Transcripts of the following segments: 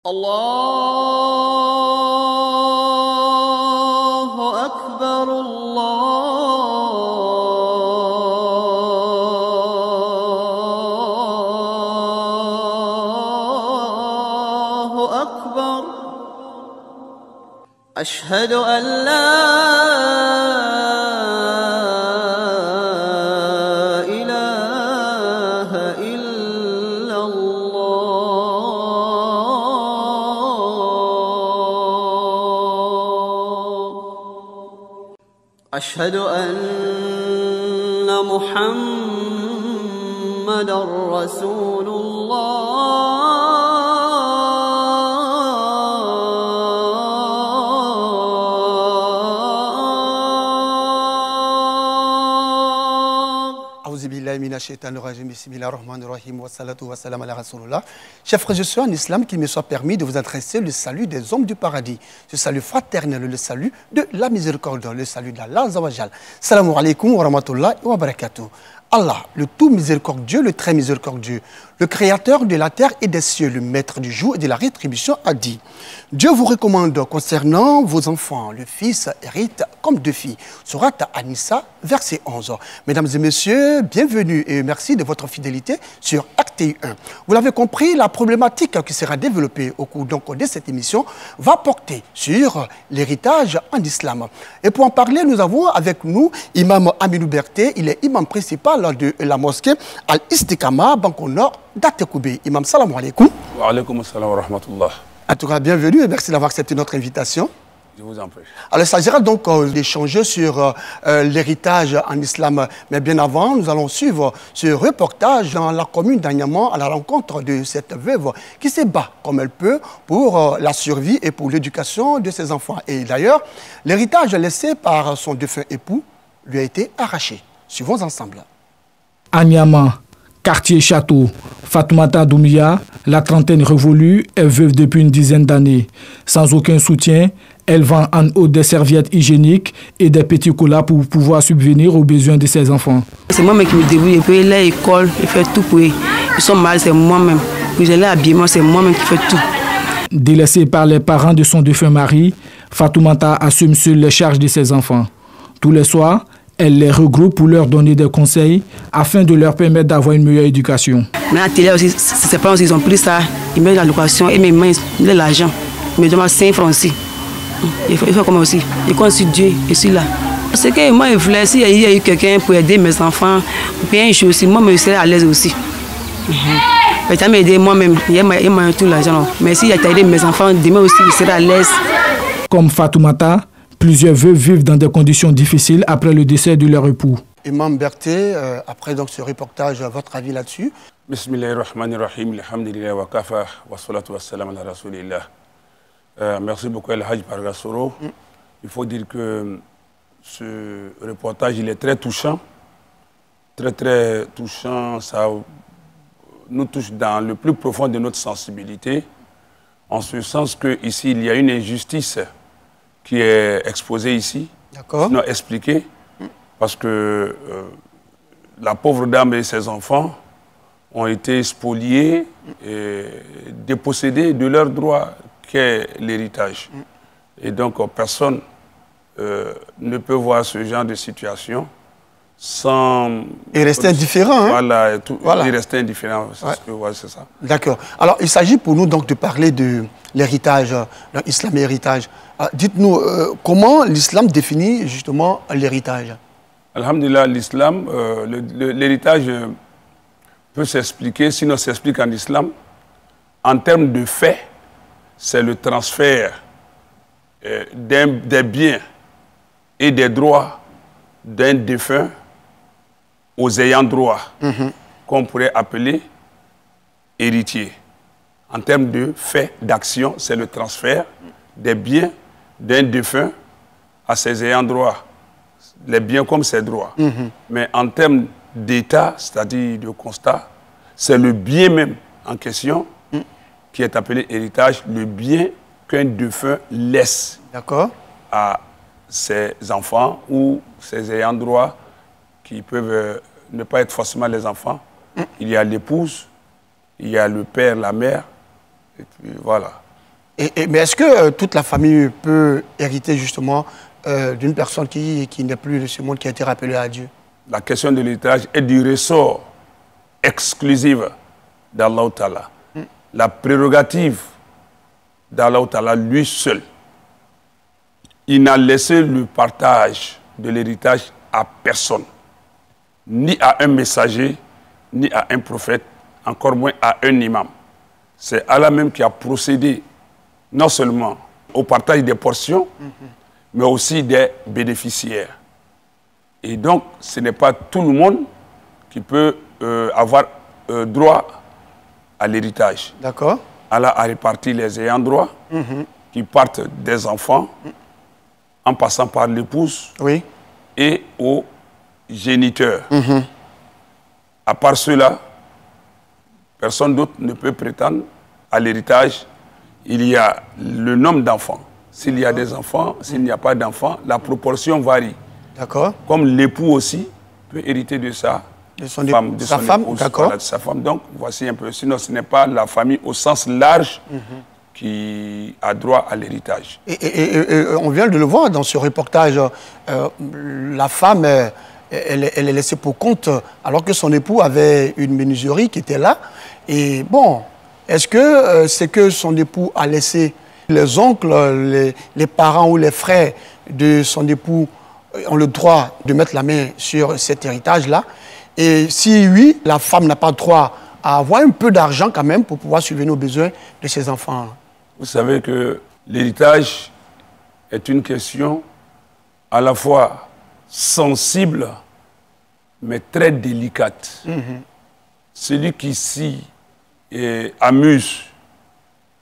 الله أكبر الله أكبر أشهد أن لا إله إلا الله أشهد أن محمدًا رسول Chers frères et sœurs en islam, qu'il me soit permis de vous adresser le salut des hommes du paradis, ce salut fraternel, le salut de la miséricorde, le salut d'Allah Azawajal. Salam alaikum wa rahmatullahi wa barakatuh. Allah, le tout miséricordieux, le très miséricordieux, le créateur de la terre et des cieux, le maître du jour et de la rétribution, a dit: Dieu vous recommande concernant vos enfants, le fils hérite comme deux filles. Sourate An-Nisa, verset 11. Mesdames et messieurs, bienvenue et merci de votre fidélité sur Acti 1. Vous l'avez compris, la problématique qui sera développée au cours de cette émission va porter sur l'héritage en islam. Et pour en parler, nous avons avec nous Imam Aminou Berté, il est imam principal de la mosquée Al-Istiqama, Banque Nord d'Atekoubé. Imam, salam alaikum. Wa alaikum salam wa rahmatullah. En tout cas, bienvenue et merci d'avoir accepté notre invitation. Je vous en prie. Alors, il s'agira donc d'échanger sur l'héritage en islam. Mais bien avant, nous allons suivre ce reportage dans la commune d'Agnaman à la rencontre de cette veuve qui se bat comme elle peut pour la survie et pour l'éducation de ses enfants. Et d'ailleurs, l'héritage laissé par son défunt époux lui a été arraché. Suivons ensemble. Agnaman, quartier Château, Fatoumata Doumbia, la trentaine révolue, est veuve depuis une dizaine d'années. Sans aucun soutien, elle vend en haut des serviettes hygiéniques et des petits colas pour pouvoir subvenir aux besoins de ses enfants. C'est moi-même qui me débrouille, et puis l'école, je fais tout pour eux. Ils sont mal, c'est moi-même. Puis j'ai l'habillement, c'est moi-même qui fais tout. Délaissée par les parents de son défunt mari, Fatoumata assume seule les charges de ses enfants. Tous les soirs, elle les regroupe pour leur donner des conseils afin de leur permettre d'avoir une meilleure éducation. Mais à la télé aussi, ses parents aussi, ils ont pris ça, ils mettent la location et mes mains, ils mettent l'argent. Ils me demandent 5 francs aussi. Il faut comme aussi. Et quand je suis Dieu, je suis là. C'est que moi, je voulais, s'il y a eu quelqu'un pour aider mes enfants, pour payer une chose aussi, moi, je serais à l'aise aussi. Il t'a aidé moi-même, il m'a tout l'argent. Mais s'il a aidé mes enfants, demain aussi, je serai à l'aise. Comme Fatoumata, plusieurs veuves vivent dans des conditions difficiles après le décès de leur époux. Imam Berté, après donc ce reportage, votre avis là-dessus? Bismillahirrahmanirrahim, alhamdulillah wa kafa, wa salatu wa salam ala rasulillah. Merci beaucoup El Hadj Pargasoro. Il faut dire que ce reportage, il est très touchant. Très, très touchant. Ça nous touche dans le plus profond de notre sensibilité. En ce sens qu'ici, il y a une injustice qui est exposée ici, sinon expliquée, parce que la pauvre dame et ses enfants ont été spoliés et dépossédés de leur droit qu'est l'héritage. Et donc, personne ne peut voir ce genre de situation sans... Et rester indifférent. Voilà, et rester indifférent, c'est ça. D'accord. Alors, il s'agit pour nous donc de parler de l'héritage, l'islam et l'héritage. Dites-nous, comment l'islam définit justement l'héritage? Alhamdulillah, l'islam, l'héritage peut s'expliquer, sinon s'explique en islam, en termes de fait, c'est le transfert des biens et des droits d'un défunt aux ayants droit, qu'on pourrait appeler héritier. En termes de fait, d'action, c'est le transfert des biens d'un défunt à ses ayants droit, les biens comme ses droits. Mais en termes d'état, c'est-à-dire de constat, c'est le bien même en question qui est appelé héritage, le bien qu'un défunt laisse à ses enfants ou ses ayants droit qui peuvent ne pas être forcément les enfants. Il y a l'épouse, il y a le père, la mère, et puis voilà. Mais est-ce que toute la famille peut hériter justement d'une personne qui n'est plus de ce monde, qui a été rappelée à Dieu? La question de l'héritage est du ressort exclusif d'Allah Ta'ala. La prérogative d'Allah Ta'ala lui seul. Il n'a laissé le partage de l'héritage à personne, ni à un messager, ni à un prophète, encore moins à un imam. C'est Allah même qui a procédé non seulement au partage des portions, mais aussi des bénéficiaires. Et donc, ce n'est pas tout le monde qui peut avoir droit à l'héritage. D'accord. Allah a réparti les ayants droit qui partent des enfants en passant par l'épouse Oui. et aux géniteurs. À part cela, personne d'autre ne peut prétendre à l'héritage. Il y a le nombre d'enfants. S'il y a des enfants, s'il n'y a pas d'enfants, la proportion varie. D'accord. Comme l'époux aussi peut hériter de sa femme, de sa son femme, épouse, d'accord. voilà, de sa femme. Donc, voici un peu. Sinon, ce n'est pas la famille au sens large qui a droit à l'héritage. Et on vient de le voir dans ce reportage. La femme, elle est laissée pour compte alors que son époux avait une menuiserie qui était là. Et bon, est-ce que c'est que son époux a laissé les oncles, les parents ou les frères de son époux ont le droit de mettre la main sur cet héritage-là? Et si oui, la femme n'a pas droit à avoir un peu d'argent quand même pour pouvoir subvenir aux besoins de ses enfants. Vous savez que l'héritage est une question à la fois sensible, mais très délicate. Celui qui s'y amuse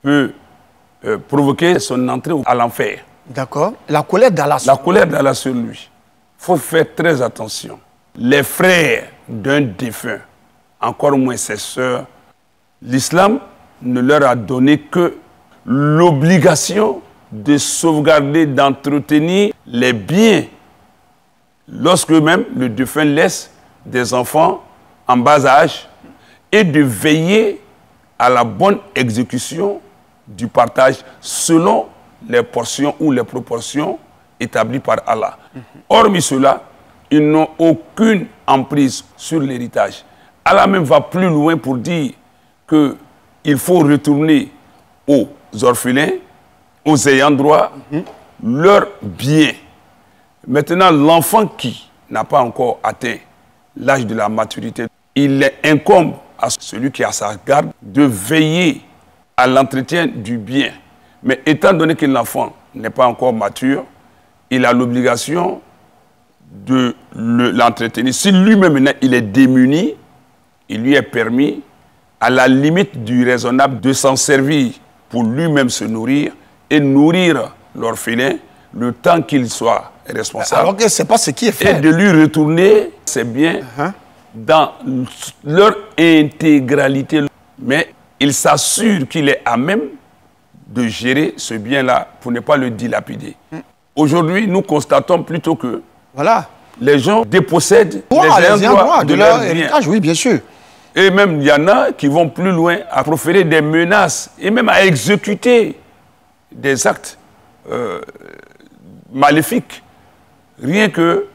peut provoquer son entrée à l'enfer. D'accord. La colère d'Allah. La colère d'Allah sur lui. Il faut faire très attention. Les frères d'un défunt, encore moins ses sœurs, l'islam ne leur a donné que l'obligation de sauvegarder, d'entretenir les biens lorsque même le défunt laisse des enfants en bas âge et de veiller à la bonne exécution du partage selon les portions ou les proportions établies par Allah. Hormis cela, ils n'ont aucune emprise sur l'héritage. Allah même va plus loin pour dire qu'il faut retourner aux orphelins, aux ayants droit, leurs biens. Maintenant, l'enfant qui n'a pas encore atteint l'âge de la maturité, il incombe à celui qui a sa garde de veiller à l'entretien du bien. Mais étant donné que l'enfant n'est pas encore mature, il a l'obligation de l'entretenir. Si lui-même il est démuni, il lui est permis, à la limite du raisonnable, de s'en servir pour lui-même se nourrir et nourrir l'orphelin le temps qu'il soit responsable. Alors que ce n'est pas ce qui est fait. Et de lui retourner ses biens dans leur intégralité. Mais il s'assure qu'il est à même de gérer ce bien-là pour ne pas le dilapider. Aujourd'hui, nous constatons plutôt que les gens dépossèdent les ayants droit de leur héritage. Oui, bien sûr. Et même, il y en a qui vont plus loin à proférer des menaces et même à exécuter des actes maléfiques, rien que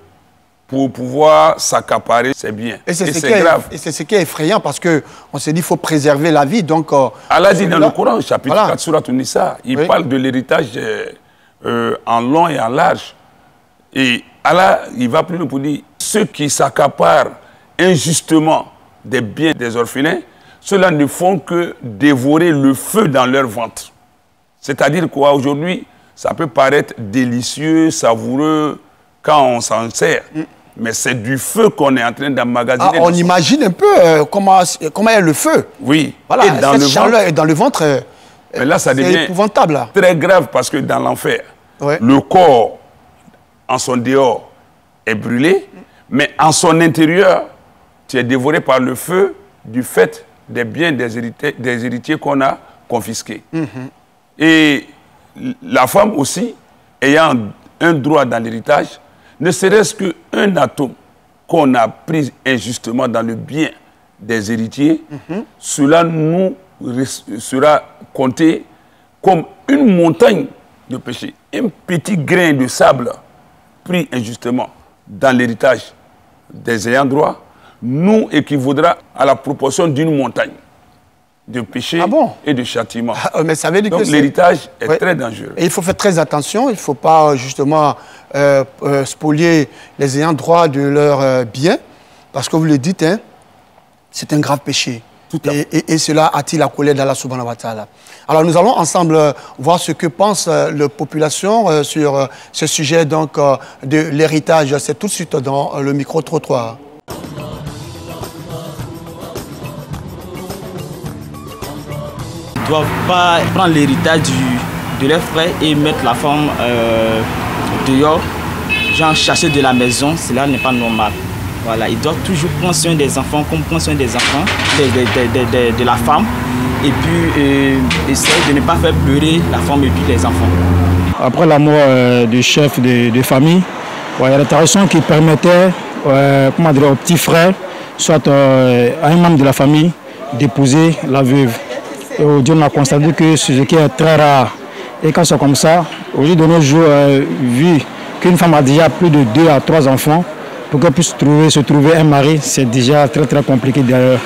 pour pouvoir s'accaparer ses biens. Et c'est grave. Et c'est ce qui est effrayant parce qu'on s'est dit qu'il faut préserver la vie. Donc, Allah dit dans le Coran, chapitre 4, Surat An-Nisa, il parle de l'héritage en long et en large. Et Allah, il va plus loin pour dire, ceux qui s'accaparent injustement des biens des orphelins, ceux-là ne font que dévorer le feu dans leur ventre. C'est-à-dire quoi, aujourd'hui, ça peut paraître délicieux, savoureux, quand on s'en sert. Mais c'est du feu qu'on est en train d'emmagasiner. On imagine un peu comment est le feu. Oui. Voilà, et dans le ventre. Et dans le ventre, mais là, ça devient épouvantable. Là. Très grave parce que dans l'enfer, le corps, en son dehors, est brûlé, mais en son intérieur, tu es dévoré par le feu du fait des biens des héritiers qu'on a confisqués. Et la femme aussi, ayant un droit dans l'héritage, ne serait-ce qu'un atome qu'on a pris injustement dans le bien des héritiers, cela nous sera compté comme une montagne de péché, un petit grain de sable pris injustement dans l'héritage des ayants droit, nous équivaudra à la proportion d'une montagne de péché et de châtiment. Mais ça veut dire donc l'héritage est très dangereux. Et il faut faire très attention, il ne faut pas justement spolier les ayants droit de leurs biens, parce que vous le dites, hein, c'est un grave péché. Et cela attire la colère d'Allah subhanahu wa ta'ala. Alors nous allons ensemble voir ce que pense la population sur ce sujet donc, de l'héritage. C'est tout de suite dans le micro-trottoir. Ils ne doivent pas prendre l'héritage de leurs frères et mettre la femme dehors, genre chercher de la maison, cela n'est pas normal. Voilà, ils doivent toujours prendre soin des enfants, comme prendre soin des enfants, de la femme, et puis essayer de ne pas faire pleurer la femme et puis les enfants. Après la mort du chef de famille, il y a des traditions qui permettaient comment dire, au petit frère, soit à un membre de la famille, d'épouser la veuve. Et aujourd'hui, on a constaté que c'est ce qui est très rare. Et quand c'est comme ça, aujourd'hui de nos jours, vu qu'une femme a déjà plus de 2 à 3 enfants, pour qu'elle puisse se trouver un mari, c'est déjà très très compliqué d'ailleurs.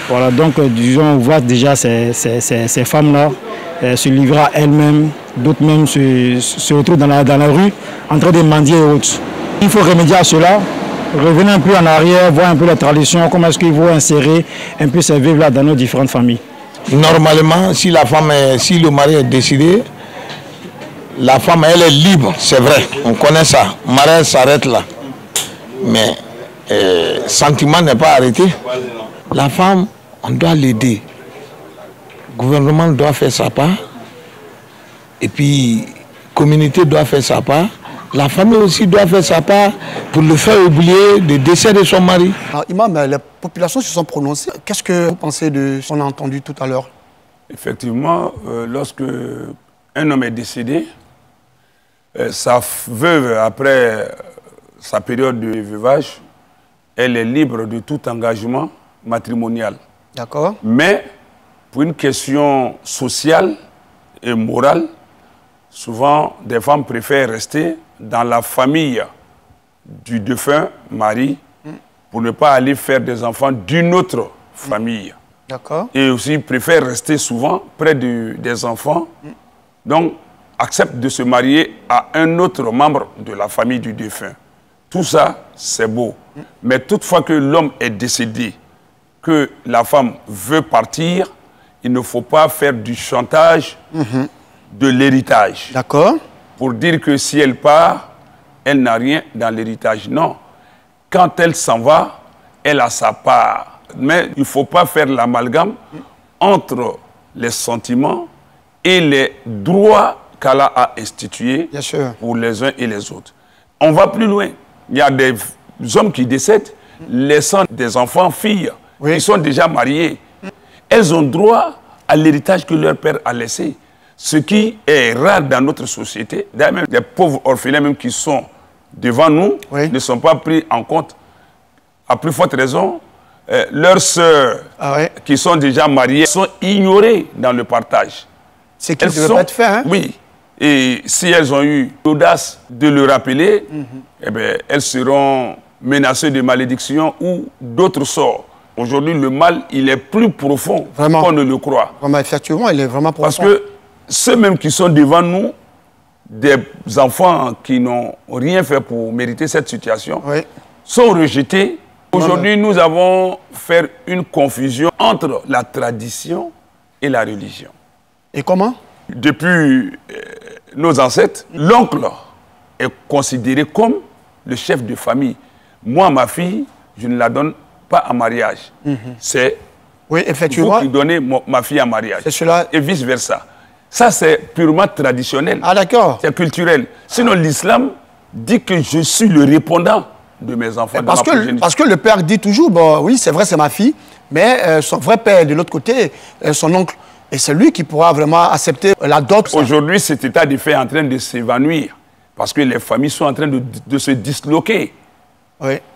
Voilà, donc disons, on voit déjà ces femmes-là se livrer à elles-mêmes, d'autres même se retrouvent dans la rue en train de mendier et autres. Il faut remédier à cela, revenir un peu en arrière, voir un peu la tradition, comment est-ce qu'il faut insérer un peu ces veuves-là dans nos différentes familles. Normalement, si le mari est décidé, la femme elle est libre, c'est vrai, on connaît ça, le mariage s'arrête là. Mais le sentiment n'est pas arrêté. La femme, on doit l'aider. Le gouvernement doit faire sa part. Et puis, la communauté doit faire sa part. La famille aussi doit faire sa part pour le faire oublier le décès de son mari. Alors, Imam, les populations se sont prononcées. Qu'est-ce que vous pensez de ce qu'on a entendu tout à l'heure? Effectivement, lorsque un homme est décédé, sa veuve, après sa période de veuvage, elle est libre de tout engagement matrimonial. D'accord. Mais pour une question sociale et morale, souvent des femmes préfèrent rester dans la famille du défunt mari pour ne pas aller faire des enfants d'une autre famille. D'accord. Et aussi préfèrent rester souvent près des enfants. Donc, acceptent de se marier à un autre membre de la famille du défunt. Tout ça, c'est beau. Mais toutefois que l'homme est décédé, que la femme veut partir, il ne faut pas faire du chantage de l'héritage. D'accord. Pour dire que si elle part, elle n'a rien dans l'héritage. Non. Quand elle s'en va, elle a sa part. Mais il ne faut pas faire l'amalgame entre les sentiments et les droits qu'Allah a institués pour les uns et les autres. On va plus loin. Il y a des hommes qui décèdent laissant des enfants, filles, qui sont déjà mariées. Elles ont droit à l'héritage que leur père a laissé. Ce qui est rare dans notre société. D'ailleurs, même les pauvres orphelins même qui sont devant nous ne sont pas pris en compte. À plus forte raison, leurs sœurs qui sont déjà mariées sont ignorées dans le partage. C'est qui ne devait pas être fait, hein? Oui. Et si elles ont eu l'audace de le rappeler, eh bien, elles seront menacées de malédiction ou d'autres sorts. Aujourd'hui, le mal, il est plus profond qu'on ne le croit. Vraiment, effectivement, il est vraiment profond. Parce que ceux mêmes qui sont devant nous, des enfants qui n'ont rien fait pour mériter cette situation, sont rejetés. Aujourd'hui, nous avons fait une confusion entre la tradition et la religion. Et comment? Depuis nos ancêtres, l'oncle est considéré comme le chef de famille. Moi, ma fille, je ne la donne pas en mariage. C'est vous qui donnez ma fille en mariage. Cela... Et vice-versa. Ça, c'est purement traditionnel. Ah, d'accord. C'est culturel. Sinon, l'islam dit que je suis le répondant de mes enfants. Parce que le père dit toujours, bon, oui, c'est vrai, c'est ma fille, mais son vrai père, de l'autre côté, son oncle, et c'est lui qui pourra vraiment accepter la dot. Aujourd'hui, cet état de fait est en train de s'évanouir, parce que les familles sont en train de se disloquer.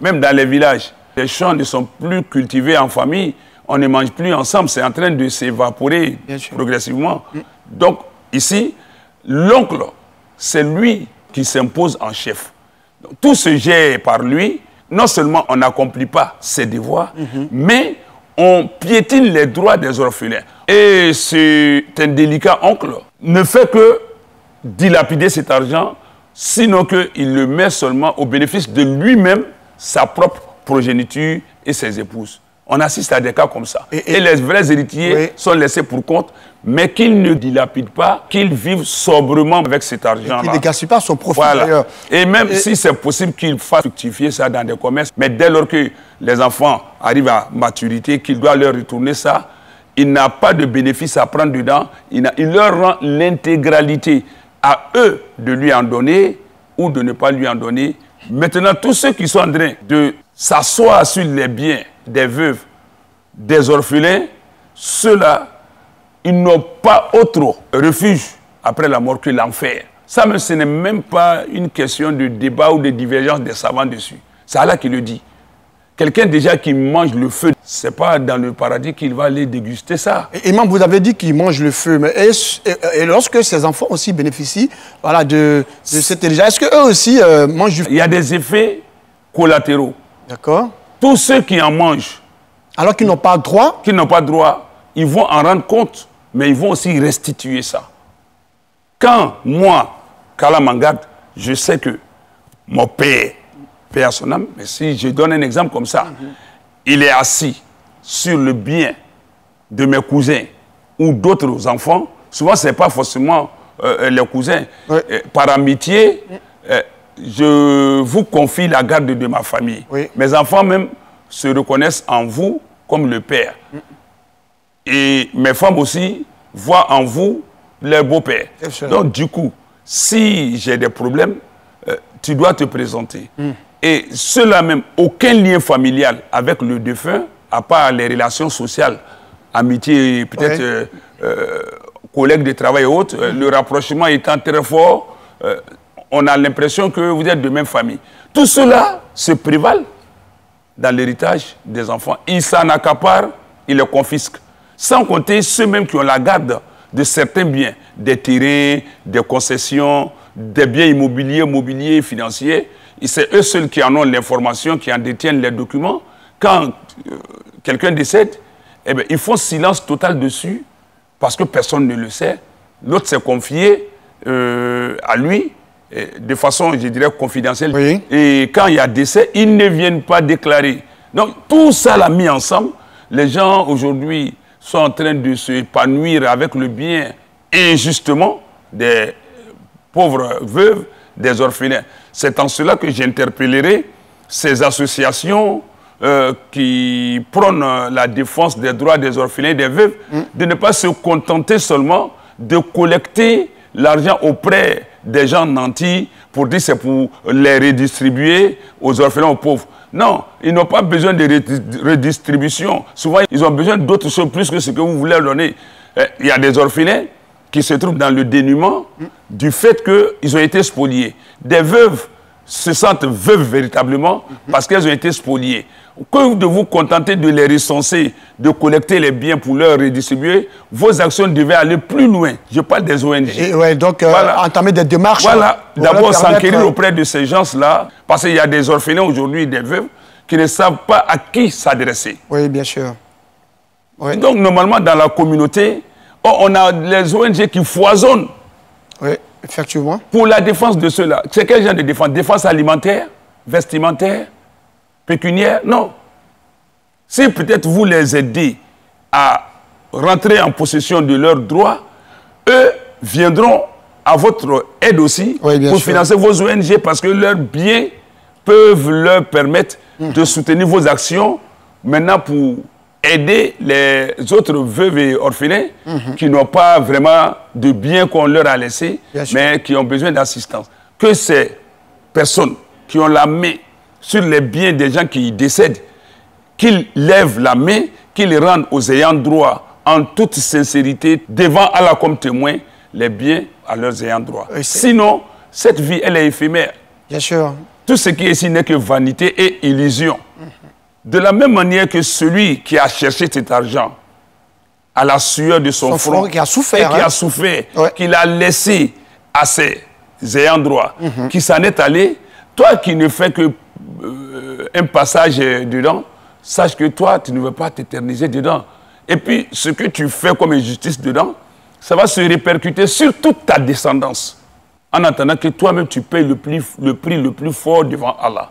Même dans les villages, les champs ne sont plus cultivés en famille, on ne mange plus ensemble, c'est en train de s'évaporer progressivement. Donc, Ici, l'oncle, c'est lui qui s'impose en chef. Donc, tout se gère par lui. Non seulement on n'accomplit pas ses devoirs, mais on piétine les droits des orphelins. Et cet indélicat oncle ne fait que dilapider cet argent, sinon qu'il le met seulement au bénéfice de lui-même, sa propre progéniture et ses épouses. On assiste à des cas comme ça. Et les vrais héritiers sont laissés pour compte, mais qu'ils ne dilapident pas, qu'ils vivent sobrement avec cet argent-là. Qu'ils ne gaspillent pas son profit d'ailleurs. Et même si c'est possible qu'ils fassent fructifier ça dans des commerces, mais dès lors que les enfants arrivent à maturité, qu'ils doivent leur retourner ça, il n'a pas de bénéfice à prendre dedans. Il leur rend l'intégralité. À eux de lui en donner ou de ne pas lui en donner. Maintenant, tous ceux qui sont en train de s'asseoir sur les biens des veuves, des orphelins, ceux-là, ils n'ont pas autre refuge après la mort que l'enfer. Ça, ce n'est même pas une question de débat ou de divergence des savants dessus. C'est Allah qui le dit. Quelqu'un déjà qui mange le feu, ce n'est pas dans le paradis qu'il va aller déguster ça. Et Imam, vous avez dit qu'il mange le feu, mais et lorsque ces enfants aussi bénéficient voilà, de cet héritage, est-ce qu'eux aussi mangent du feu? Il y a des effets collatéraux. D'accord. Tous ceux qui en mangent, alors qu'ils n'ont pas droit, ils vont en rendre compte, mais ils vont aussi restituer ça. Quand moi, qu'Allah m'en garde, je sais que mon père, paix à son âme, mais si je donne un exemple comme ça, il est assis sur le bien de mes cousins ou d'autres enfants, souvent ce n'est pas forcément les cousins. Par amitié, je vous confie la garde de ma famille. Mes enfants même se reconnaissent en vous comme le père. Et mes femmes aussi voient en vous leur beau-père. Donc du coup, si j'ai des problèmes, tu dois te présenter. Et cela même, aucun lien familial avec le défunt, à part les relations sociales, amitié, peut-être collègues de travail et autres, le rapprochement étant très fort, on a l'impression que vous êtes de même famille. Tout cela se prévale dans l'héritage des enfants. Ils s'en accaparent, ils le confisquent. Sans compter ceux-mêmes qui ont la garde de certains biens, des terrains, des concessions, des biens immobiliers, mobiliers, financiers. C'est eux seuls qui en ont l'information, qui en détiennent les documents. Quand quelqu'un décède, eh bien, ils font silence total dessus parce que personne ne le sait. L'autre s'est confié à lui de façon, je dirais, confidentielle. Et quand il y a décès, ils ne viennent pas déclarer. Donc, tout ça l'a mis ensemble. Les gens, aujourd'hui, sont en train de s'épanouir avec le bien injustement des pauvres veuves, des orphelins. C'est en cela que j'interpellerai ces associations qui prônent la défense des droits des orphelins et des veuves, de ne pas se contenter seulement de collecter l'argent auprès des gens nantis pour dire que c'est pour les redistribuer aux orphelins, aux pauvres. Non, ils n'ont pas besoin de redistribution. Souvent, ils ont besoin d'autres choses plus que ce que vous voulez leur donner. Il y a des orphelins qui se trouvent dans le dénuement du fait qu'ils ont été spoliés. Des veuves se sentent veuves véritablement parce qu'elles ont été spoliées. Que de vous contenter de les recenser, de collecter les biens pour leur redistribuer, vos actions devaient aller plus loin. Je parle des ONG. Et donc, entamer des démarches. Voilà, d'abord s'enquérir auprès de ces gens-là, parce qu'il y a des orphelins aujourd'hui, des veuves, qui ne savent pas à qui s'adresser. Oui, bien sûr. Donc, normalement, dans la communauté, on a les ONG qui foisonnent. Oui, effectivement. Pour la défense de ceux-là. C'est quel genre de défense? Défense alimentaire, vestimentaire, pécuniaire? Non. Si peut-être vous les aidez à rentrer en possession de leurs droits, eux viendront à votre aide aussi pour financer vos ONG parce que leurs biens peuvent leur permettre de soutenir vos actions maintenant pour aider les autres veuves et orphelins qui n'ont pas vraiment de biens qu'on leur a laissés, mais qui ont besoin d'assistance. Que ces personnes qui ont la main sur les biens des gens qui décèdent, qu'ils lèvent la main, qu'ils rendent aux ayants droit en toute sincérité devant Allah comme témoin les biens à leurs ayants droit. Sinon, cette vie, elle est éphémère. Bien sûr. Tout ce qui est ici n'est que vanité et illusion. De la même manière que celui qui a cherché cet argent à la sueur de son front, qui a souffert, et qui a souffert, Ouais. qu'il a laissé à ses ayants droit, qui s'en est allé, toi qui ne fais que un passage dedans, sache que toi, tu ne veux pas t'éterniser dedans. Et puis, ce que tu fais comme injustice dedans, ça va se répercuter sur toute ta descendance. En attendant que toi-même, tu payes le prix le plus fort devant Allah.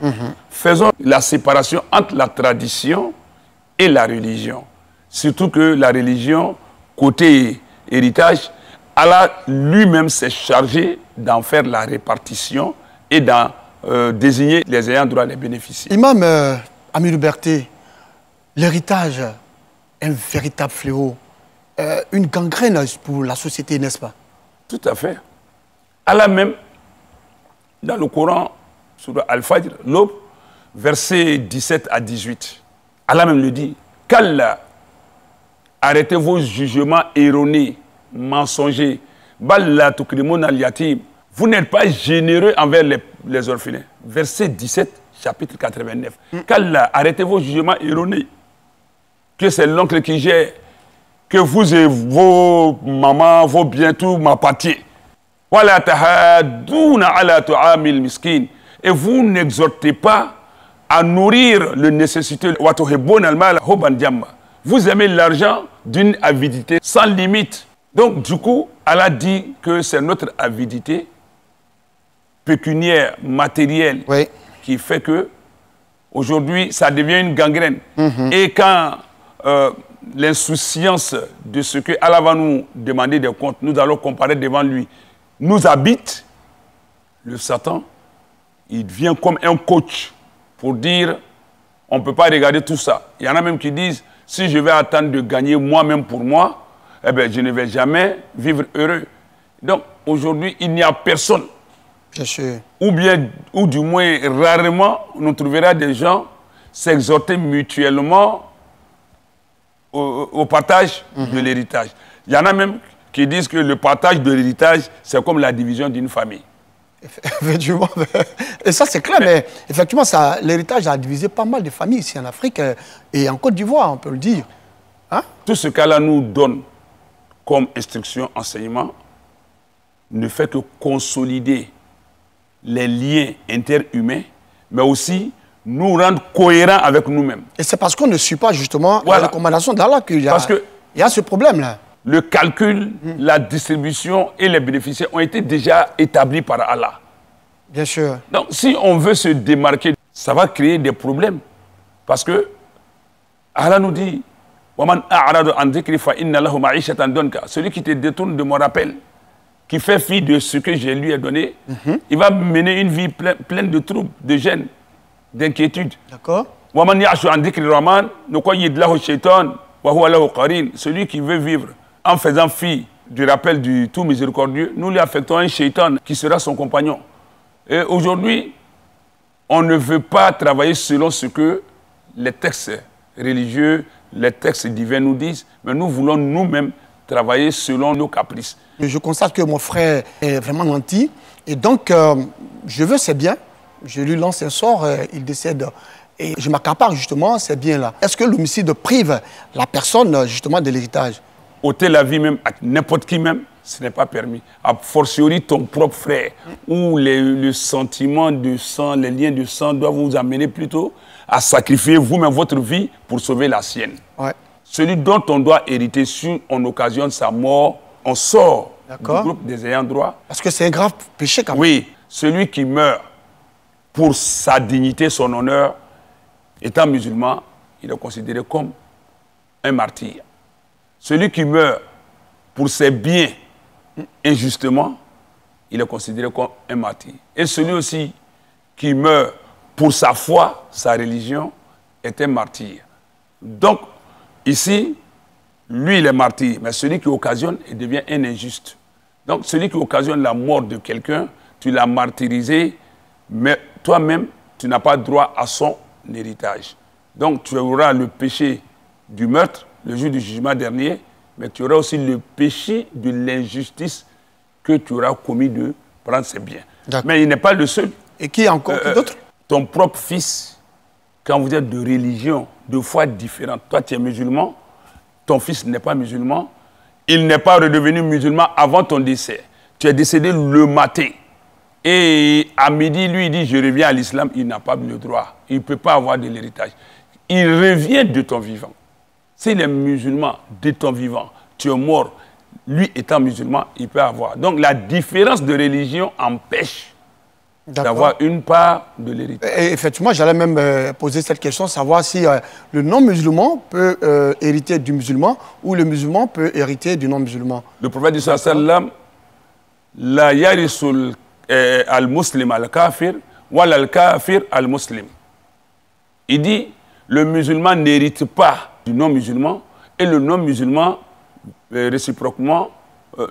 Faisons la séparation entre la tradition et la religion. Surtout que la religion, côté héritage, Allah lui-même s'est chargé d'en faire la répartition et d'en désigner les ayants droit, les bénéficiaires. Imam Amirou Berté, l'héritage est un véritable fléau, une gangrène pour la société, n'est-ce pas? Tout à fait. Allah même, dans le Coran, sur Al-Fajr, l'aube, versets 17 à 18, Allah même le dit, « Qu'Allah, arrêtez vos jugements erronés, mensongers, Balla tukrimun al-yatim. Vous n'êtes pas généreux envers les orphelins. » Verset 17, chapitre 89. « Qu'Allah, arrêtez vos jugements erronés, que c'est l'oncle qui gère, que vous et vos mamans, vos biens, tout m'appartient. Et vous n'exhortez pas à nourrir le nécessiteux. Vous aimez l'argent d'une avidité sans limite. Donc, du coup, Allah dit que c'est notre avidité pécuniaire, matérielle, Oui. qui fait que aujourd'hui, ça devient une gangrène. Et quand l'insouciance de ce que Allah va nous demander des comptes, nous allons comparer devant lui, nous habite, le Satan, il vient comme un coach pour dire, on ne peut pas regarder tout ça. Il y en a même qui disent, si je vais attendre de gagner moi-même pour moi, eh bien, je ne vais jamais vivre heureux. Donc, aujourd'hui, il n'y a personne. Bien sûr. Ou du moins, rarement, on trouvera des gens s'exhorter mutuellement au partage de l'héritage. Il y en a même qui disent que le partage de l'héritage, c'est comme la division d'une famille. Effectivement. Et ça, c'est clair, mais effectivement, l'héritage a divisé pas mal de familles ici en Afrique et en Côte d'Ivoire, on peut le dire. Hein? Tout ce qu'Allah nous donne comme instruction, enseignement, ne fait que consolider les liens interhumains, mais aussi nous rendre cohérents avec nous-mêmes. Et c'est parce qu'on ne suit pas justement Voilà. la recommandation d'Allah qu'il y a, Parce que il y a ce problème-là. le calcul, la distribution et les bénéficiaires ont été déjà établis par Allah. Bien sûr. Donc, si on veut se démarquer, ça va créer des problèmes. Parce que Allah nous dit, celui qui te détourne de mon rappel, qui fait fi de ce que je lui ai donné, il va mener une vie pleine de troubles, de gêne, d'inquiétude. D'accord. Celui qui veut vivre en faisant fi du rappel du tout miséricordieux, nous lui affectons un shaitan qui sera son compagnon. Et aujourd'hui, on ne veut pas travailler selon ce que les textes religieux, les textes divins nous disent, mais nous voulons nous-mêmes travailler selon nos caprices. Je constate que mon frère est vraiment nanti. Et donc, je veux ses biens. Je lui lance un sort, il décède. Et je m'accapare justement ces biens-là. Est-ce que l'homicide prive la personne justement de l'héritage? Ôter la vie même à n'importe qui même, ce n'est pas permis. A fortiori ton propre frère, où le sentiment de sang, les liens de sang doivent vous amener plutôt à sacrifier vous-même votre vie pour sauver la sienne. Ouais. Celui dont on doit hériter si on occasionne sa mort, on sort du groupe des ayants droit. Parce que c'est un grave péché quand même. Oui, celui qui meurt pour sa dignité, son honneur, étant musulman, il est considéré comme un martyr. Celui qui meurt pour ses biens injustement, il est considéré comme un martyr. Et celui aussi qui meurt pour sa foi, sa religion, est un martyr. Donc, ici, lui, il est martyr, mais celui qui occasionne, il devient un injuste. Donc, celui qui occasionne la mort de quelqu'un, tu l'as martyrisé, mais toi-même, tu n'as pas droit à son héritage. Donc, tu auras le péché du meurtre, le jour du jugement dernier, mais tu auras aussi le péché de l'injustice que tu auras commis de prendre ses biens. Mais il n'est pas le seul. Et qui encore d'autres? Ton propre fils, quand vous êtes de religion, de foi différente, toi tu es musulman, ton fils n'est pas musulman, il n'est pas redevenu musulman avant ton décès. Tu es décédé le matin. Et à midi, lui, il dit, je reviens à l'islam, il n'a pas le droit. Il ne peut pas avoir de l'héritage. Il revient de ton vivant. S'il est musulman de ton vivant, tu es mort, lui étant musulman, il peut avoir. Donc la différence de religion empêche d'avoir une part de l'héritage. Effectivement, j'allais même poser cette question, savoir si le non-musulman peut hériter du musulman ou le musulman peut hériter du non-musulman. Le prophète dit sallam, la yarisul al-muslim al-kafir wa al-kafir al-muslim. Il dit, le musulman n'hérite pas du non-musulman et le non-musulman, réciproquement,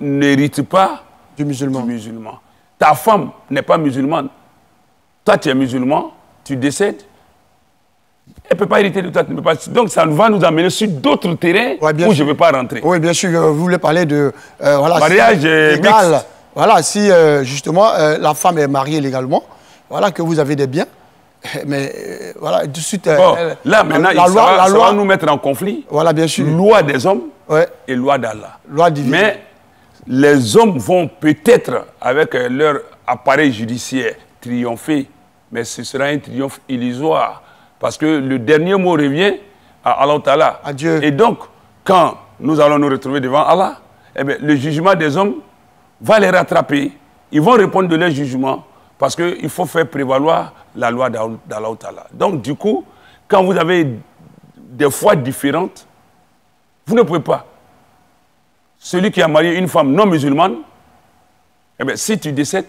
n'hérite pas du musulman. Ta femme n'est pas musulmane. Toi, tu es musulman, tu décèdes. Elle ne peut pas hériter de toi. Donc, ça va nous amener sur d'autres terrains où je ne veux pas rentrer. Oui, bien sûr. Vous voulez parler de voilà, mariage légal. Mixte. Voilà, si justement la femme est mariée légalement, voilà, que vous avez des biens. Mais voilà, de suite. Là, maintenant, la loi va nous mettre en conflit. Voilà, bien sûr. Loi des hommes et loi d'Allah. Loi divine. Mais les hommes vont peut-être, avec leur appareil judiciaire, triompher, mais ce sera un triomphe illusoire. Parce que le dernier mot revient à Allah Ta'ala. À Dieu. Et donc, quand nous allons nous retrouver devant Allah, eh bien, le jugement des hommes va les rattraper. Ils vont répondre de leur jugement parce qu'il faut faire prévaloir la loi d'Allah Ta'ala. Donc, du coup, quand vous avez des foi différentes, vous ne pouvez pas. Celui qui a marié une femme non musulmane, eh bien, si tu décèdes,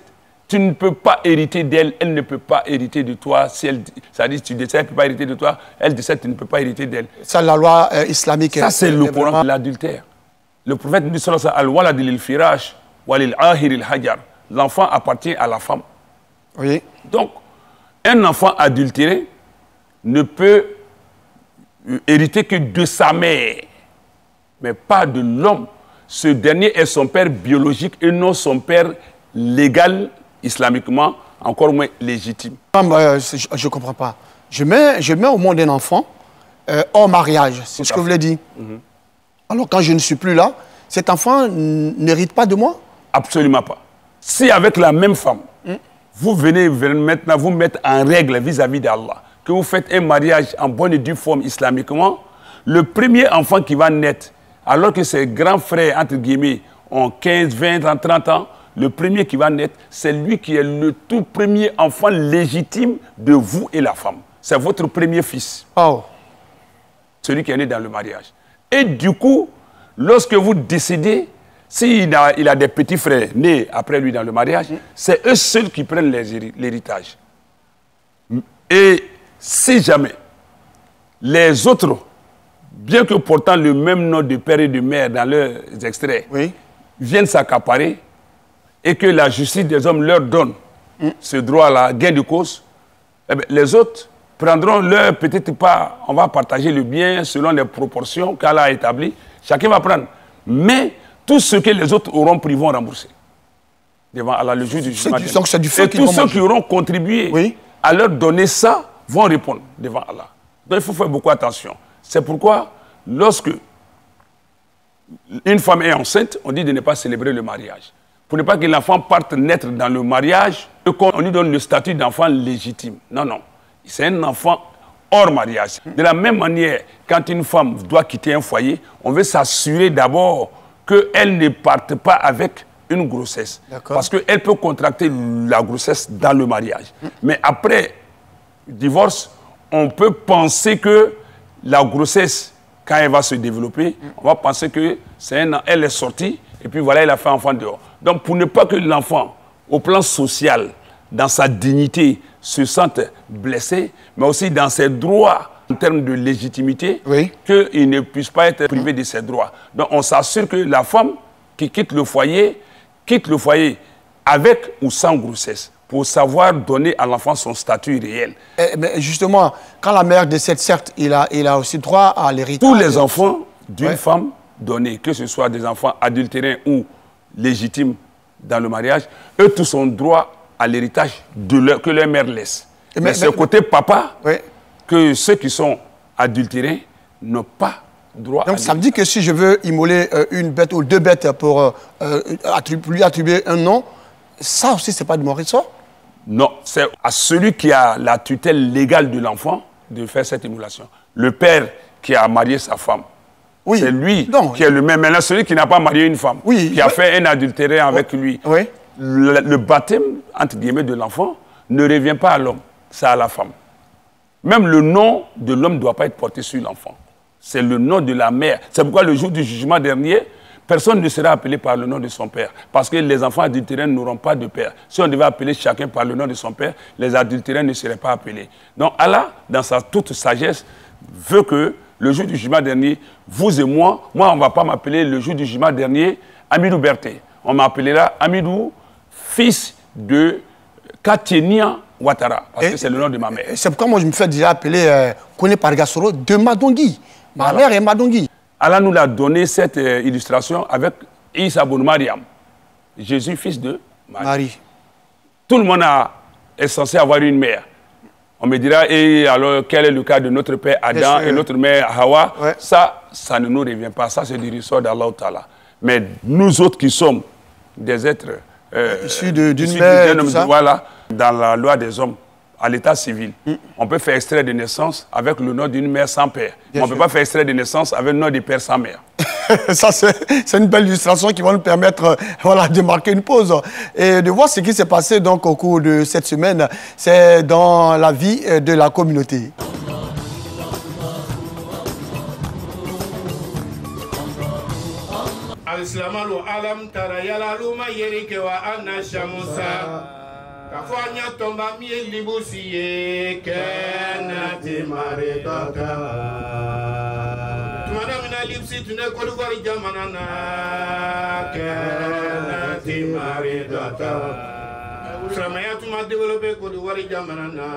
tu ne peux pas hériter d'elle, elle ne peut pas hériter de toi. Si elle, ça dit, tu décèdes, elle ne peut pas hériter de toi, elle décède, tu ne peux pas hériter d'elle. Ça, la loi islamique. Ça, c'est le Coran, l'adultère. Le prophète dit al-walad lil-firash wa lil-ahir il-hajar. L'enfant appartient à la femme. Oui. Donc, un enfant adultéré ne peut hériter que de sa mère, mais pas de l'homme. Ce dernier est son père biologique et non son père légal, islamiquement, encore moins légitime. Je ne comprends pas. Je mets au monde un enfant hors mariage, c'est ce que vous voulez dire. Alors quand je ne suis plus là, cet enfant n'hérite pas de moi? Absolument pas. Si avec la même femme, vous venez maintenant vous mettre en règle vis-à-vis d'Allah, que vous faites un mariage en bonne et due forme islamiquement, le premier enfant qui va naître, alors que ses grands frères, entre guillemets, ont 15, 20, 30 ans, le premier qui va naître, c'est lui qui est le tout premier enfant légitime de vous et la femme. C'est votre premier fils. Oh. Celui qui est né dans le mariage. Et du coup, lorsque vous décédez, s'il a des petits frères nés après lui dans le mariage, c'est eux seuls qui prennent l'héritage. Et si jamais les autres, bien que portant le même nom de père et de mère dans leurs extraits, viennent s'accaparer et que la justice des hommes leur donne ce droit-là, gain de cause, eh bien, les autres prendront leur petite part. On va partager le bien selon les proportions qu'Allah a établies. Chacun va prendre. Mais tout ce que les autres auront pris vont rembourser. Devant Allah, le juge du jugement. Et tous ceux qui auront contribué à leur donner ça vont répondre devant Allah. Donc il faut faire beaucoup attention. C'est pourquoi, lorsque une femme est enceinte, on dit de ne pas célébrer le mariage. Pour ne pas que l'enfant parte naître dans le mariage, on lui donne le statut d'enfant légitime. Non, non. C'est un enfant hors mariage. De la même manière, quand une femme doit quitter un foyer, on veut s'assurer d'abord qu'elle ne parte pas avec une grossesse. Parce qu'elle peut contracter la grossesse dans le mariage. Mais après le divorce, on peut penser que la grossesse, quand elle va se développer, on va penser que elle est sortie et puis voilà, elle a fait enfant dehors. Donc pour ne pas que l'enfant, au plan social, dans sa dignité, se sente blessé, mais aussi dans ses droits en termes de légitimité, qu'il ne puisse pas être privé de ses droits. Donc on s'assure que la femme qui quitte le foyer avec ou sans grossesse, pour savoir donner à l'enfant son statut réel. Mais justement, quand la mère décède, certes, il a aussi droit à l'héritage. Tous les enfants d'une femme donnée, que ce soit des enfants adultérins ou légitimes dans le mariage, eux tous ont droit à l'héritage que leur mère laisse. Mais c'est côté papa que ceux qui sont adultérés n'ont pas droit. Donc ça veut dire que si je veux immoler une bête ou 2 bêtes pour lui attribuer un nom, ça aussi, ce n'est pas de mon ressort? Non, c'est à celui qui a la tutelle légale de l'enfant de faire cette immolation. Le père qui a marié sa femme, oui. C'est lui Non, qui est le même. Maintenant, celui qui n'a pas marié une femme, oui. qui a fait un adultère avec lui, oui. le baptême, entre guillemets, de l'enfant ne revient pas à l'homme, c'est à la femme. Même le nom de l'homme ne doit pas être porté sur l'enfant. C'est le nom de la mère. C'est pourquoi le jour du jugement dernier, personne ne sera appelé par le nom de son père. Parce que les enfants adultérins n'auront pas de père. Si on devait appeler chacun par le nom de son père, les adultérins ne seraient pas appelés. Donc Allah, dans sa toute sagesse, veut que le jour du jugement dernier, vous et moi, on ne va pas m'appeler le jour du jugement dernier Amidou Berté. On m'appellera Amidou, fils de Katienia Ouattara, parce que c'est le nom de ma mère. C'est pourquoi moi je me fais déjà appeler Kone Pargasoro de Madongui. Ma mère est Madongui. Allah nous a donné cette illustration avec Isa Boun Mariam, Jésus, fils de Marie. Tout le monde est censé avoir une mère. On me dira, et alors quel est le cas de notre père Adam et notre mère Hawa? Ouais. Ça ne nous revient pas. Ça, c'est du ressort d'Allah Ta'ala. Mais nous autres qui sommes des êtres issus d'une mère, voilà, dans la loi des hommes, à l'état civil, on peut faire extrait de naissance avec le nom d'une mère sans père. On ne peut pas faire extrait de naissance avec le nom de père sans mère. Ça, c'est une belle illustration qui va nous permettre voilà, de marquer une pause et de voir ce qui s'est passé donc, au cours de cette semaine. C'est dans la vie de la communauté. Kafanya tomba mie libusiye kenati maridaka tumana mina libsi tune kodugari jamanana kenati maridaka Sramaya tuma develope kodugari jamanana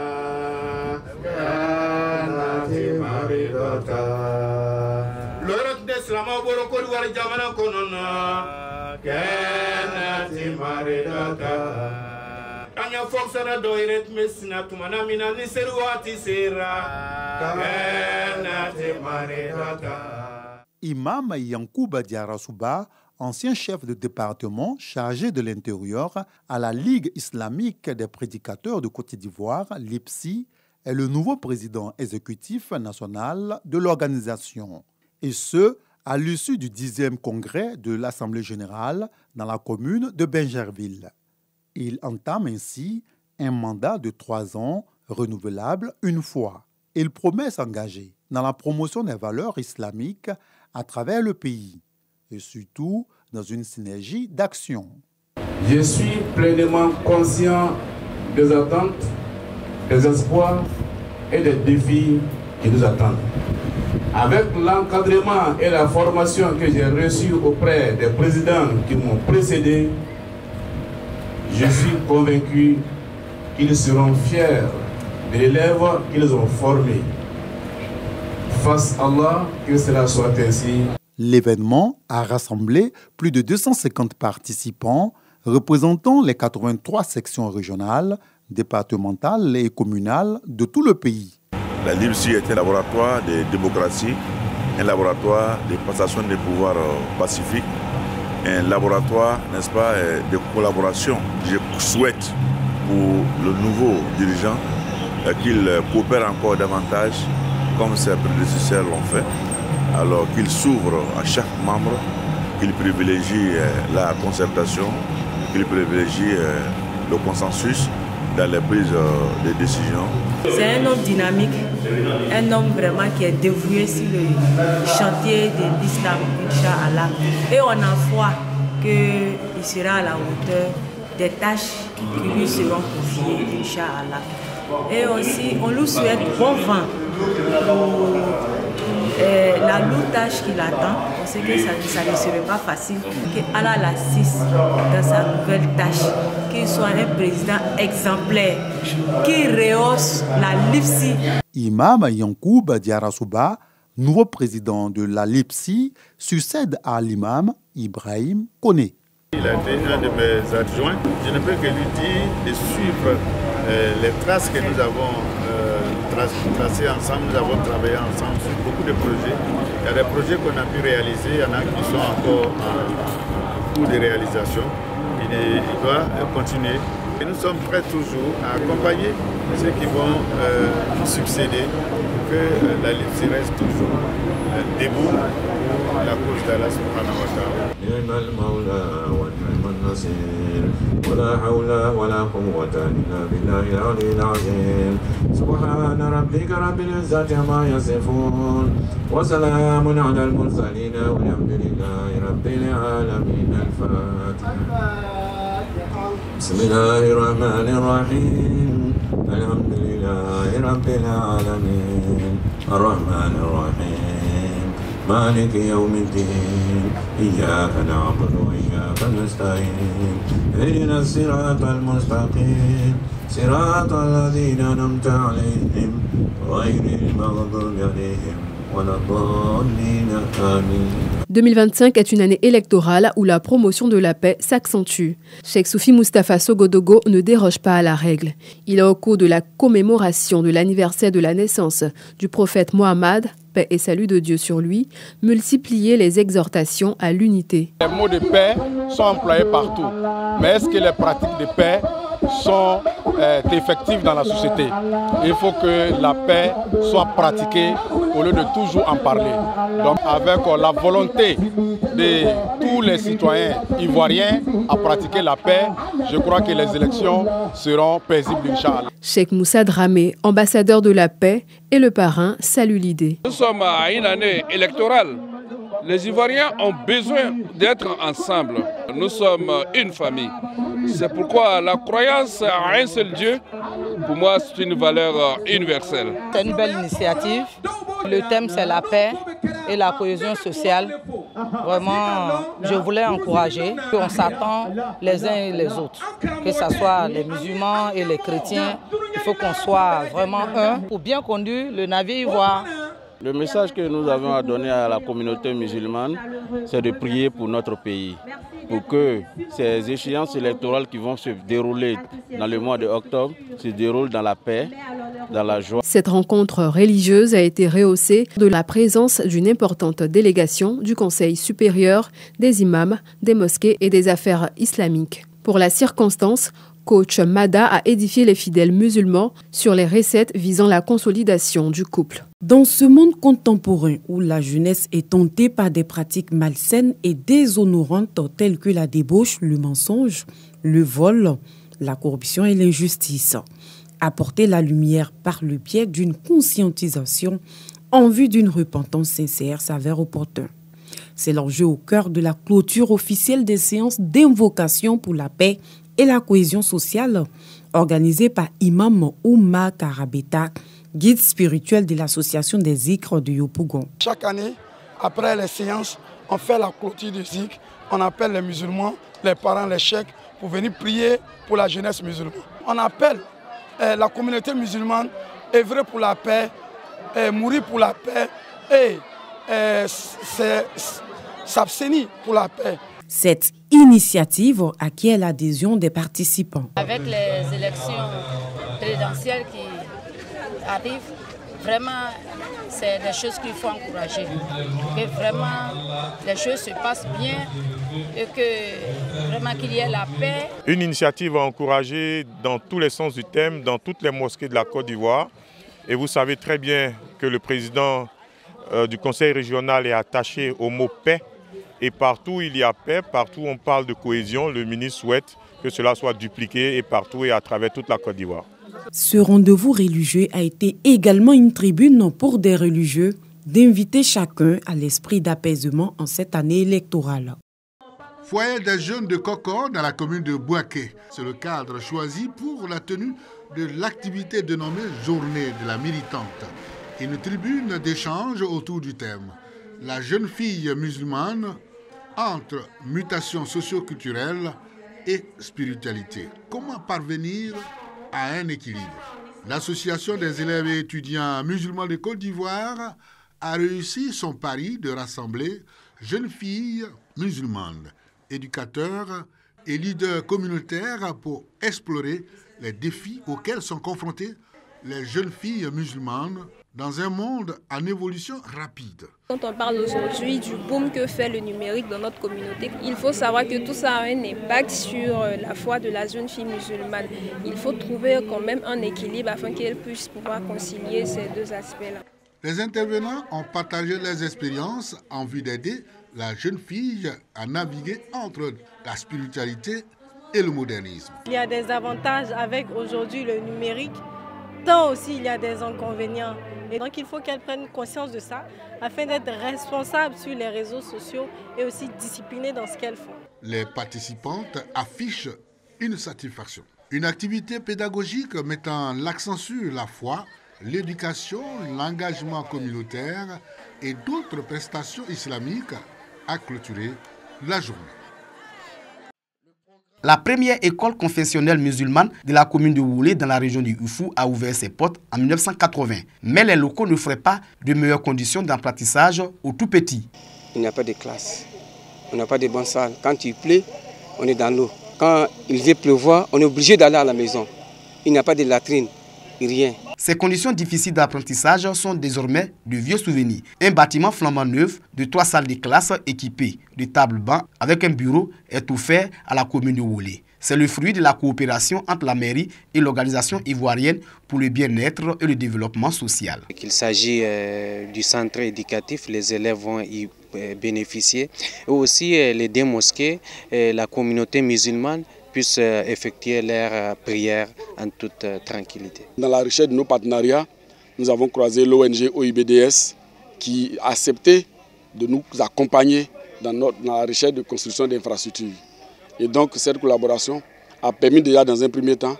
kenati maridaka Lorot de slama boro kodugari jamana konona kenati maridaka Anya foksana doiret mesina tumana mina ni seruati sera kenati maridaka. Imam Yankouba Diarra-Souba, ancien chef de département chargé de l'intérieur à la Ligue islamique des prédicateurs de Côte d'Ivoire, l'IPSI, est le nouveau président exécutif national de l'organisation. Et ce, à l'issue du 10e congrès de l'Assemblée générale dans la commune de Bingerville. Il entame ainsi un mandat de 3 ans renouvelable une fois. Il promet s'engager dans la promotion des valeurs islamiques à travers le pays et surtout dans une synergie d'action. Je suis pleinement conscient des attentes, des espoirs et des défis qui nous attendent. Avec l'encadrement et la formation que j'ai reçue auprès des présidents qui m'ont précédé, je suis convaincu qu'ils seront fiers de l'élève qu'ils ont formé. Fasse Allah que cela soit ainsi. L'événement a rassemblé plus de 250 participants représentant les 83 sections régionales, départementales et communales de tout le pays. La LIPSI est un laboratoire de démocratie, un laboratoire de passation des pouvoirs pacifiques, un laboratoire, n'est-ce pas, de collaboration. Je souhaite pour le nouveau dirigeant qu'il coopère encore davantage comme ses prédécesseurs l'ont fait, alors qu'il s'ouvre à chaque membre, qu'il privilégie la concertation, qu'il privilégie le consensus dans les prises de décisions. C'est un homme dynamique, un homme vraiment qui est dévoué sur le chantier de l'islam, Inch'Allah. Et on a foi qu'il sera à la hauteur des tâches qui lui seront confiées, Inch'Allah. Et aussi, on lui souhaite bon vent pour la lourde tâche qui l'attend. On sait que ça ne serait pas facile. Qu'Allah l'assiste dans sa nouvelle tâche. Qu'il soit un président exemplaire, qui rehausse la LIPSI. Imam Yankouba Diarra-Souba, nouveau président de la LIPSI, succède à l'imam Ibrahim Koné. Il a été un de mes adjoints. Je ne peux que lui dire de suivre les traces que nous avons tracé ensemble, nous avons travaillé ensemble sur beaucoup de projets. Il y a des projets qu'on a pu réaliser, il y en a qui sont encore en cours de réalisation. Il doit continuer. Et nous sommes prêts toujours à accompagner ceux qui vont nous succéder pour que la Lipsi reste toujours debout pour la cause d'Allah subhanahu wa ta'ala. ولا حول ولا قوة إلا بالله العلي العظيم سبحان ربك رب العزة عما يصفون وسلام على المرسلين والحمد لله رب العالمين الفاتحة بسم الله الرحمن الرحيم الحمد لله رب العالمين الرحمن الرحيم مالك يوم الدين إياك نعبد وإياك نستعين اهدنا الصراط المستقيم صراط الذين أنعمت عليهم غير المغضوب عليهم ولا الضالين آمين. 2025 est une année électorale où la promotion de la paix s'accentue. Cheikh Soufi Moustapha Sogodogo ne déroge pas à la règle. Il a au cours de la commémoration de l'anniversaire de la naissance du prophète Mohammed, paix et salut de Dieu sur lui, multiplié les exhortations à l'unité. Les mots de paix sont employés partout, mais est-ce que les pratiques de paix sont effectives dans la société? Il faut que la paix soit pratiquée au lieu de toujours en parler. Donc avec la volonté de tous les citoyens ivoiriens à pratiquer la paix, je crois que les élections seront paisibles, Inch'Allah. Cheikh Moussa Dramé, ambassadeur de la paix et le parrain, salue l'idée. Nous sommes à une année électorale. Les Ivoiriens ont besoin d'être ensemble. Nous sommes une famille. C'est pourquoi la croyance à un seul Dieu, pour moi, c'est une valeur universelle. C'est une belle initiative. Le thème, c'est la paix et la cohésion sociale. Vraiment, je voulais encourager qu'on s'attend les uns et les autres. Que ce soit les musulmans et les chrétiens, il faut qu'on soit vraiment un pour bien conduire le navire ivoire. Le message que nous avons à donner à la communauté musulmane, c'est de prier pour notre pays, pour que ces échéances électorales qui vont se dérouler dans le mois d'octobre se déroulent dans la paix, dans la joie. Cette rencontre religieuse a été rehaussée de la présence d'une importante délégation du Conseil supérieur des imams, des mosquées et des affaires islamiques. Pour la circonstance, Coach Mada a édifié les fidèles musulmans sur les recettes visant la consolidation du couple. Dans ce monde contemporain où la jeunesse est tentée par des pratiques malsaines et déshonorantes telles que la débauche, le mensonge, le vol, la corruption et l'injustice, apporter la lumière par le biais d'une conscientisation en vue d'une repentance sincère s'avère opportun. C'est l'enjeu au cœur de la clôture officielle des séances d'invocation pour la paix et la cohésion sociale organisée par Imam Ouma Karabeta, guide spirituel de l'association des Zikres de Yopougon. Chaque année, après les séances, on fait la clôture du Zikr. On appelle les musulmans, les parents, les cheikhs pour venir prier pour la jeunesse musulmane. On appelle la communauté musulmane œuvrer pour la paix, mourir pour la paix et s'abstenir pour la paix. Cette initiative acquiert l'adhésion des participants. Avec les élections présidentielles qui arrivent, vraiment, c'est des choses qu'il faut encourager. Que vraiment, les choses se passent bien et que vraiment qu'il y ait la paix. Une initiative à encourager dans tous les sens du thème, dans toutes les mosquées de la Côte d'Ivoire. Et vous savez très bien que le président du conseil régional est attaché au mot paix. Et partout où il y a paix, partout où on parle de cohésion, le ministre souhaite que cela soit dupliqué et partout et à travers toute la Côte d'Ivoire. Ce rendez-vous religieux a été également une tribune pour des religieux d'inviter chacun à l'esprit d'apaisement en cette année électorale. Foyer des jeunes de Koko dans la commune de Bouaké. C'est le cadre choisi pour la tenue de l'activité dénommée Journée de la militante. Une tribune d'échange autour du thème. La jeune fille musulmane entre mutation socio-culturelle et spiritualité. Comment parvenir à un équilibre? L'association des élèves et étudiants musulmans de Côte d'Ivoire a réussi son pari de rassembler jeunes filles musulmanes, éducateurs et leaders communautaires pour explorer les défis auxquels sont confrontés les jeunes filles musulmanes dans un monde en évolution rapide. Quand on parle aujourd'hui du boom que fait le numérique dans notre communauté, il faut savoir que tout ça a un impact sur la foi de la jeune fille musulmane. Il faut trouver quand même un équilibre afin qu'elle puisse pouvoir concilier ces deux aspects-là. Les intervenants ont partagé leurs expériences en vue d'aider la jeune fille à naviguer entre la spiritualité et le modernisme. Il y a des avantages avec aujourd'hui le numérique, tant aussi il y a des inconvénients. Et donc il faut qu'elles prennent conscience de ça afin d'être responsables sur les réseaux sociaux et aussi disciplinées dans ce qu'elles font. Les participantes affichent une satisfaction. Une activité pédagogique mettant l'accent sur la foi, l'éducation, l'engagement communautaire et d'autres prestations islamiques a clôturé la journée. La première école confessionnelle musulmane de la commune de Woulé dans la région du Oufou a ouvert ses portes en 1980. Mais les locaux ne feraient pas de meilleures conditions d'apprentissage aux tout petits. Il n'y a pas de classe, on n'a pas de bonnes salles. Quand il pleut, on est dans l'eau. Quand il veut pleuvoir, on est obligé d'aller à la maison. Il n'y a pas de latrine, rien. Ces conditions difficiles d'apprentissage sont désormais de vieux souvenirs. Un bâtiment flambant neuf de 3 salles de classe équipées de tables-bancs avec un bureau est offert à la commune de Woulé. C'est le fruit de la coopération entre la mairie et l'organisation ivoirienne pour le bien-être et le développement social. Il s'agit du centre éducatif, les élèves vont y bénéficier. Et aussi les deux mosquées, la communauté musulmane puissent effectuer leurs prières en toute tranquillité. Dans la recherche de nos partenariats, nous avons croisé l'ONG OIBDS qui a accepté de nous accompagner dans la recherche de construction d'infrastructures. Et donc cette collaboration a permis déjà dans un premier temps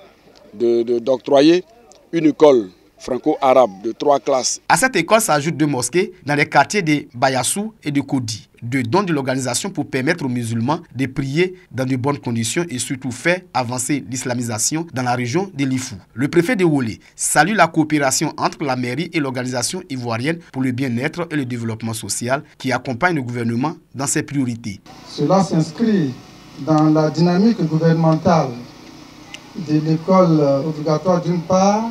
d'octroyer une école franco-arabe de 3 classes. À cette école s'ajoutent 2 mosquées dans les quartiers de Bayassou et de Kodi. 2 dons de l'organisation pour permettre aux musulmans de prier dans de bonnes conditions et surtout faire avancer l'islamisation dans la région de l'Ifou. Le préfet de Woulé salue la coopération entre la mairie et l'organisation ivoirienne pour le bien-être et le développement social qui accompagne le gouvernement dans ses priorités. Cela s'inscrit dans la dynamique gouvernementale de l'école obligatoire d'une part,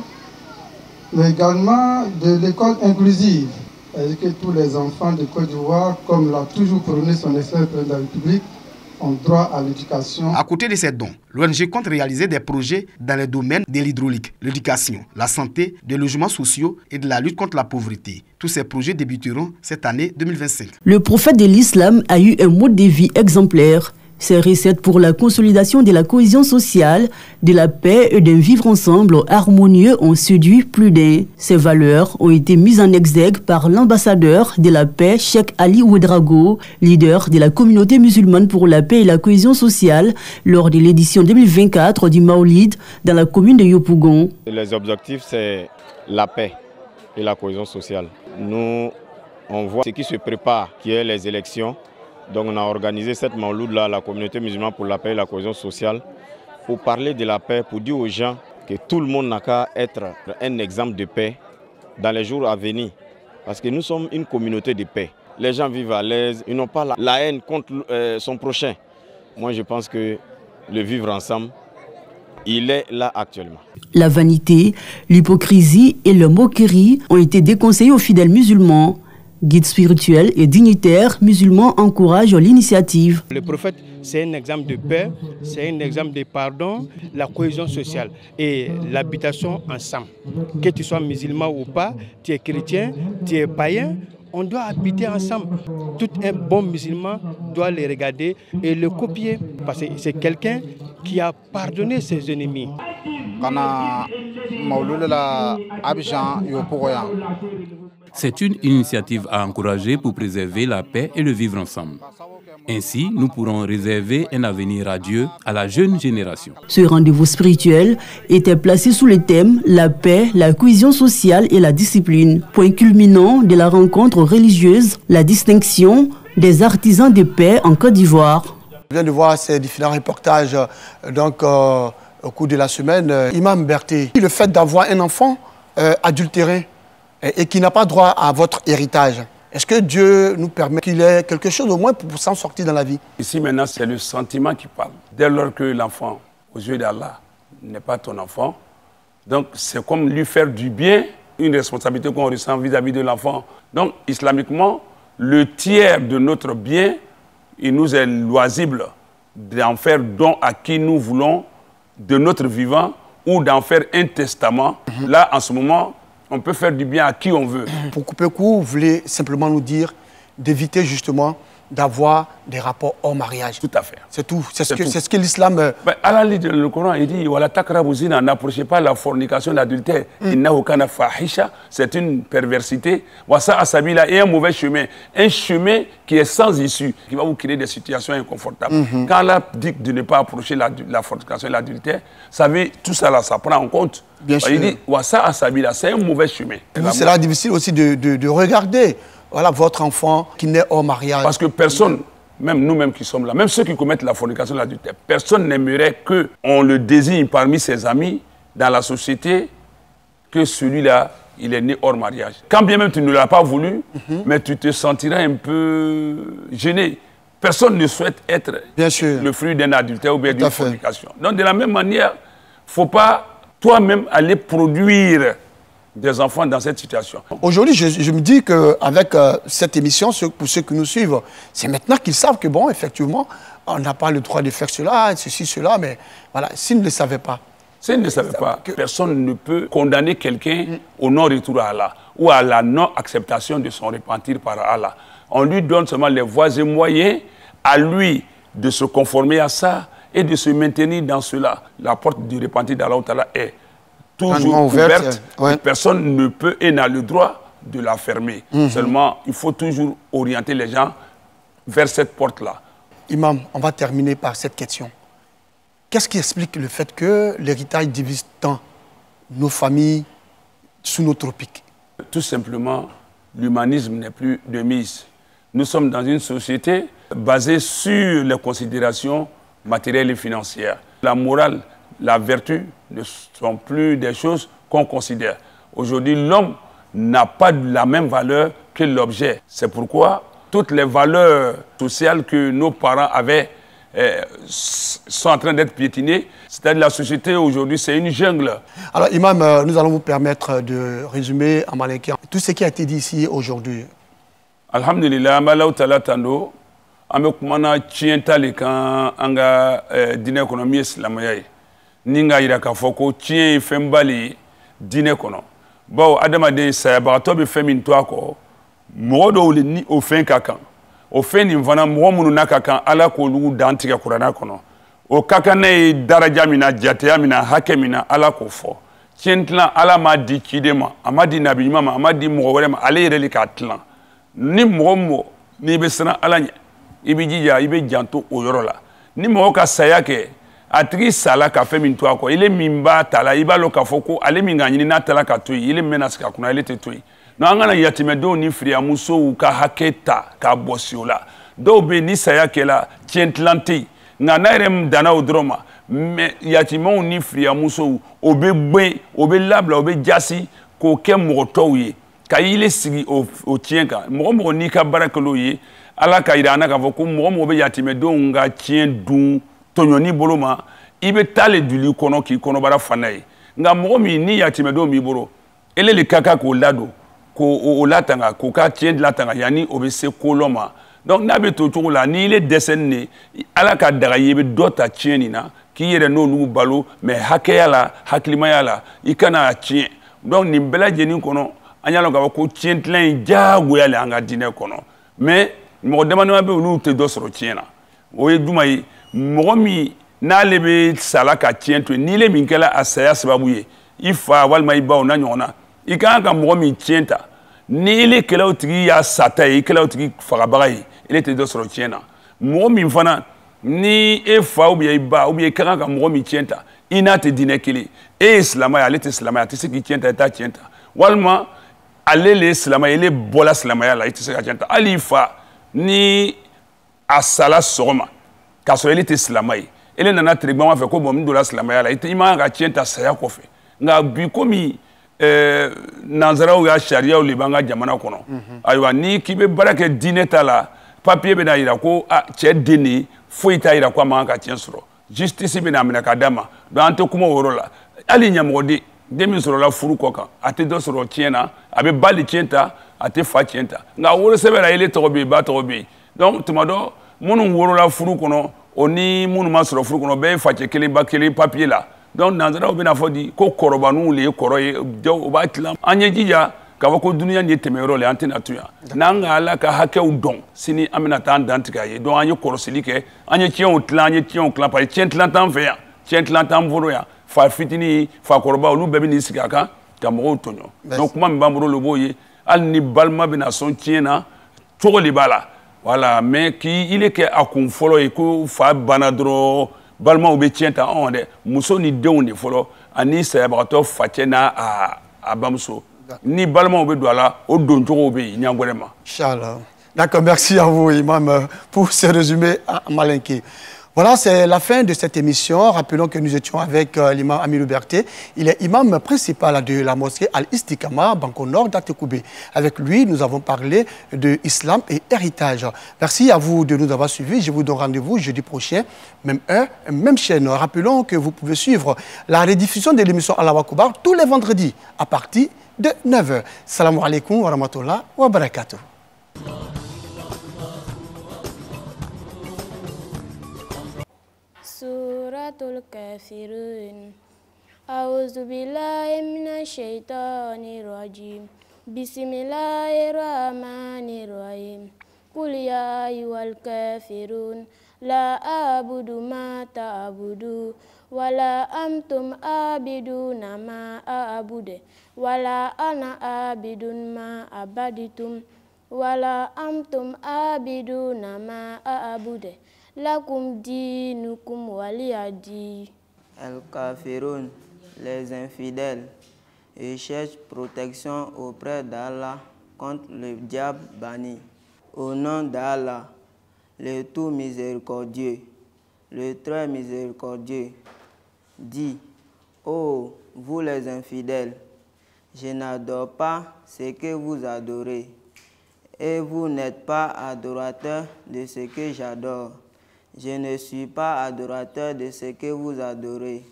mais également de l'école inclusive, c'est-à-dire que tous les enfants de Côte d'Ivoire, comme l'a toujours prôné son Excellence président de la République, ont droit à l'éducation. À côté de ces dons, l'ONG compte réaliser des projets dans les domaines de l'hydraulique, l'éducation, la santé, des logements sociaux et de la lutte contre la pauvreté. Tous ces projets débuteront cette année 2025. Le prophète de l'islam a eu un mode de vie exemplaire. Ces recettes pour la consolidation de la cohésion sociale, de la paix et d'un vivre ensemble harmonieux ont séduit plus d'un. Ces valeurs ont été mises en exergue par l'ambassadeur de la paix, Cheikh Ali Ouedraogo, leader de la communauté musulmane pour la paix et la cohésion sociale, lors de l'édition 2024 du Maolid dans la commune de Yopougon. Les objectifs, c'est la paix et la cohésion sociale. Nous, on voit ce qui se prépare, qui est les élections. Donc on a organisé cette Mauloud-là, la communauté musulmane pour la paix et la cohésion sociale, pour parler de la paix, pour dire aux gens que tout le monde n'a qu'à être un exemple de paix dans les jours à venir. Parce que nous sommes une communauté de paix. Les gens vivent à l'aise, ils n'ont pas la haine contre son prochain. Moi je pense que le vivre ensemble, il est là actuellement. La vanité, l'hypocrisie et la moquerie ont été déconseillés aux fidèles musulmans. Guides spirituels et dignitaires musulmans encouragent l'initiative. Le prophète, c'est un exemple de paix, c'est un exemple de pardon, la cohésion sociale et l'habitation ensemble. Que tu sois musulman ou pas, tu es chrétien, tu es païen, on doit habiter ensemble. Tout un bon musulman doit les regarder et le copier. Parce que c'est quelqu'un qui a pardonné ses ennemis. C'est une initiative à encourager pour préserver la paix et le vivre ensemble. Ainsi, nous pourrons réserver un avenir radieux à la jeune génération. Ce rendez-vous spirituel était placé sous le thème « La paix, la cohésion sociale et la discipline ». Point culminant de la rencontre religieuse, la distinction des artisans de paix en Côte d'Ivoire. Je viens de voir ces différents reportages au cours de la semaine. Imam Berté, le fait d'avoir un enfant adultéré et qui n'a pas droit à votre héritage, est-ce que Dieu nous permet qu'il ait quelque chose au moins pour s'en sortir dans la vie? Ici maintenant, c'est le sentiment qui parle. Dès lors que l'enfant, aux yeux d'Allah, n'est pas ton enfant, Donc c'est comme lui faire du bien, une responsabilité qu'on ressent vis-à-vis de l'enfant. Donc islamiquement, le tiers de notre bien, il nous est loisible d'en faire don à qui nous voulons de notre vivant ou d'en faire un testament. Là, en ce moment, on peut faire du bien à qui on veut. Pour couper court, vous voulez simplement nous dire d'éviter justement d'avoir des rapports hors mariage. Tout à fait. C'est tout. C'est ce que l'islam... Allah, le Coran, il dit « N'approchez pas la fornication, l'adultère. C'est une perversité. Et un mauvais chemin. Un chemin qui est sans issue, qui va vous créer des situations inconfortables. Quand Allah dit de ne pas approcher la fornication et l'adultère, ça veut, tout ça, là, ça prend en compte. Bien sûr. Il dit « c'est un mauvais chemin. » Il sera difficile aussi de regarder. Voilà votre enfant qui naît hors mariage. Parce que personne, même nous-mêmes qui sommes là, même ceux qui commettent la fornication et l'adultère, personne n'aimerait qu'on le désigne parmi ses amis dans la société que celui-là, il est né hors mariage. Quand bien même tu ne l'as pas voulu, mais tu te sentiras un peu gêné. Personne ne souhaite être le fruit d'un adultère ou bien d'une fornication. Donc de la même manière, il ne faut pas toi-même aller produire des enfants dans cette situation. Aujourd'hui, je me dis qu'avec cette émission, pour ceux qui nous suivent, c'est maintenant qu'ils savent que, bon, effectivement, on n'a pas le droit de faire cela, ceci, cela, mais voilà, s'ils ne le savaient pas. S'ils ne le savaient pas, personne ne peut condamner quelqu'un au non-retour à Allah ou à la non-acceptation de son repentir par Allah. On lui donne seulement les voies et moyens à lui de se conformer à ça et de se maintenir dans cela. La porte du repentir d'Allah est toujours ouverte, personne ne peut et n'a le droit de la fermer. Seulement, il faut toujours orienter les gens vers cette porte-là. Imam, on va terminer par cette question. Qu'est-ce qui explique le fait que l'héritage divise tant nos familles sous nos tropiques? Tout simplement, l'humanisme n'est plus de mise. Nous sommes dans une société basée sur les considérations matérielles et financières. La morale, la vertu ne sont plus des choses qu'on considère. Aujourd'hui, l'homme n'a pas la même valeur que l'objet. C'est pourquoi toutes les valeurs sociales que nos parents avaient sont en train d'être piétinées. C'est-à-dire la société aujourd'hui, c'est une jungle. Alors, Imam, nous allons vous permettre de résumer en malinquin tout ce qui a été dit ici aujourd'hui. Alhamdulillah, Malaw Talatando, Amekumana Chientali kan anga dîner économie islamiyai. Ninga ira ka foko chien fembali dîner kono. Bon, adamade sayabato be femin to ako. Modo le ni ofen kakan. Ofen ni vana mwomu na kakan ala ko lugu dantiga kurana kono. O kakane daraja mina jatea mina hake mina ala ko fo. Chientlan ala ma di kidema, amadi nabi mama, amadi mworema ale yere ka tlan. Ni mwomo ni be sran ala nya. Ibi jija ibe janto oyorola. Ni mwo ka sayake atri sala ka fe min to ako ile mimba tala iba lo ka foko ale minganyini na tala ka toyi ile menaska kuna ile te toyi no angana yatime do ni fria muso ka haketa ka bosiola do be ni sayake la tientlanti ngana rem dana odroma me yatime ni fria muso obe gbe obe labla obe jasi ko ke motoye ka ile sigi o tienka mo ni ka barakelo ye ala ka irana ka foko mo be yatime do nga tien dun tonyoni boloma ibe tale duli kono ki kono bara fanaye nga momi ni yatime do mi boro ele le kaka ko lado ko o latanga ko ka tien de latanga yani obese koloma donc nabe to to la ni le desenne ala ka daga yebe dota tieni na ki yere no nu balo me hakeya la haklima yala ikana tien donc ni bela jeni kono anyalo ga ko tien tlen jago yale anga dine kono mais mo demande ma be nu te do soro tiena o ye dumay momi n'ale be sala ka tiento ni le minkela asaya sababuye ifa walma iba ona nyona ikanga momi tienta ni le kela otigi ya sata e kela otigi fagabagai ele te do soro tiena momi mfana ni efa ubiye iba ubiye kanga momi tienta ina te dinekele e islama ya le te islama ya te seki tienta ta tienta walma ale le islama ele bola islama ya la te seki tienta alifa ni asala soma kaso ele te silamai ele nana trigba wa fe ko bom ndola silamai la ite ima ga tienta saya ko fe nga bi komi nanzara o ya sharia o libanga jamana kono aywa ni kibe barake dineta la papier be na ira ko che deni foi ta ira ko ma ka tiensro justice be na mena kadama do ante kuma worola ali nyamodi den min sɔrɔla furu kɔ kan a tɛ dɔ sɔrɔ tiɲɛ na a bɛ ba de tiɲɛ ta a tɛ fa tiɲɛ ta nka wolosɛbɛn la ele tɔgɔ bɛ yen ba tɔgɔ bɛ yen donc tuma dɔ minnu wolola furu kɔnɔ o ni minnu ma sɔrɔ furu kɔnɔ bɛɛ ye facɛ kelen ba kelen papier la donc nanzaraw bɛna fɔ di ko kɔrɔbaninw de ye kɔrɔ ye o b'a tilan an ye jija k'a fɔ ko duniya nin ye tɛmɛyɔrɔ le an tɛna to yan n'an ka ala ka hakɛw dɔn sini an bɛna taa an dan tigɛ a ye donc an ye kɔlɔsili kɛ an ye tiɲɛw tilan an ye tiɲɛw tilan parce que tiɲɛ tilan t'an fɛ yan tiɲɛ tilan t'an bolo yan fa fitinin fakɔrɔba olu bɛɛ bɛ n'i sigi a kan ka mɔgɔw tɔɲɔ donc kuma min b'an bolo o b'o ye hali ni balima bɛna sɔn tiɲɛ na cogo de b'a la voilà mais k'i kɛ a kun fɔlɔ ye ko fa banna dɔrɔn balimaw bɛ tiɲɛ ta anw dɛ muso ni denw de fɔlɔ ani sayabagatɔ facɛ n'a a bamuso ni balimaw bɛ don a la o don cogo bɛ yen ɲangwɛrɛ ma. Inch'Allah. D'accord, merci à vous, Imam, pour ce résumé malinqué. Voilà, c'est la fin de cette émission. Rappelons que nous étions avec l'imam Amirou Berté. Il est imam principal de la mosquée Al-Istikama, Banco Nord d'Atekoubé. Avec lui, nous avons parlé de islam et héritage. Merci à vous de nous avoir suivis. Je vous donne rendez-vous jeudi prochain, même heure, même chaîne. Rappelons que vous pouvez suivre la rediffusion de l'émission Allahu Akbar tous les vendredis à partir de 9h. Salam alaikum wa rahmatullah wa barakatuh. Suratul Kafirun. A'udzu billahi minasy syaithanir rajim. Bismillahirrahmanirrahim. Qul ya ayyuhal kafirun la a'budu ma ta'budu wala antum abiduna ma a'budu wala ana abidun ma abaditum wala antum abiduna ma a'budu lakum dinukum waliyadi. Al-Kafirun, les infidèles, ils cherchent protection auprès d'Allah contre le diable banni. Au nom d'Allah, le tout miséricordieux, le très miséricordieux, dit: ô vous les infidèles, je n'adore pas ce que vous adorez, et vous n'êtes pas adorateurs de ce que j'adore. Je ne suis pas adorateur de ce que vous adorez,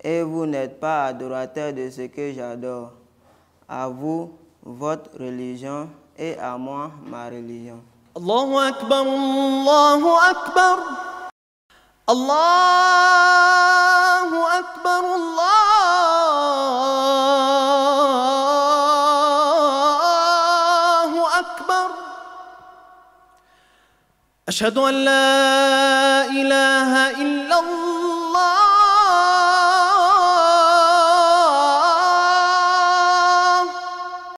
et vous n'êtes pas adorateur de ce que j'adore. À vous, votre religion, et à moi, ma religion. Allahu Akbar, Allahu Akbar, Allahu Akbar, Allahu Akbar. Ashhadu an la ilaha illallah.